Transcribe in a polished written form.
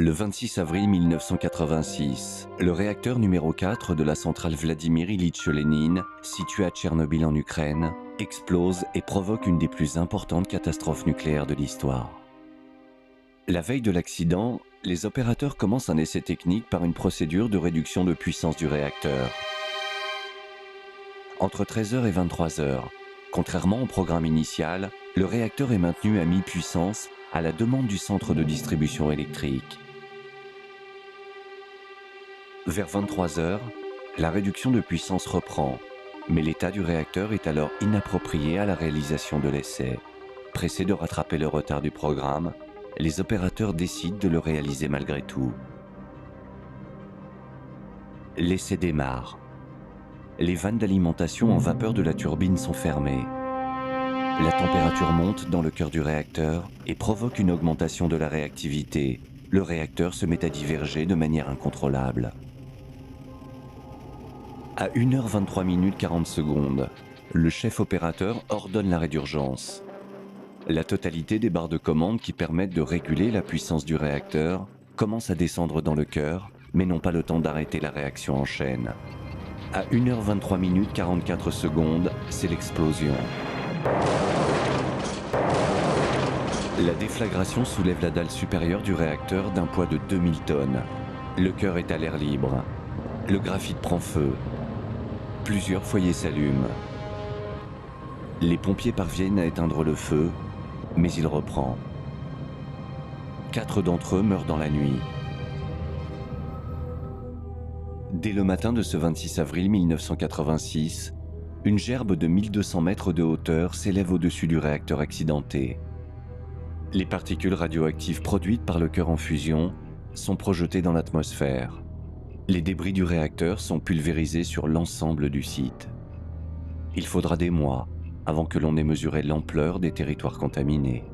Le 26 avril 1986, le réacteur numéro 4 de la centrale Vladimir Ilitch Lénine, située à Tchernobyl en Ukraine, explose et provoque une des plus importantes catastrophes nucléaires de l'histoire. La veille de l'accident, les opérateurs commencent un essai technique par une procédure de réduction de puissance du réacteur. Entre 13h et 23h, contrairement au programme initial, le réacteur est maintenu à mi-puissance à la demande du centre de distribution électrique. Vers 23h, la réduction de puissance reprend, mais l'état du réacteur est alors inapproprié à la réalisation de l'essai. Pressés de rattraper le retard du programme, les opérateurs décident de le réaliser malgré tout. L'essai démarre. Les vannes d'alimentation en vapeur de la turbine sont fermées. La température monte dans le cœur du réacteur et provoque une augmentation de la réactivité. Le réacteur se met à diverger de manière incontrôlable. À 1h23 40 secondes, le chef opérateur ordonne l'arrêt d'urgence. La totalité des barres de commande qui permettent de réguler la puissance du réacteur commence à descendre dans le cœur, mais n'ont pas le temps d'arrêter la réaction en chaîne. À 1h23 44 secondes, c'est l'explosion. La déflagration soulève la dalle supérieure du réacteur d'un poids de 2000 tonnes. Le cœur est à l'air libre. Le graphite prend feu. Plusieurs foyers s'allument. Les pompiers parviennent à éteindre le feu, mais il reprend. 4 d'entre eux meurent dans la nuit. Dès le matin de ce 26 avril 1986, une gerbe de 1200 mètres de hauteur s'élève au-dessus du réacteur accidenté. Les particules radioactives produites par le cœur en fusion sont projetées dans l'atmosphère. Les débris du réacteur sont pulvérisés sur l'ensemble du site. Il faudra des mois avant que l'on ait mesuré l'ampleur des territoires contaminés.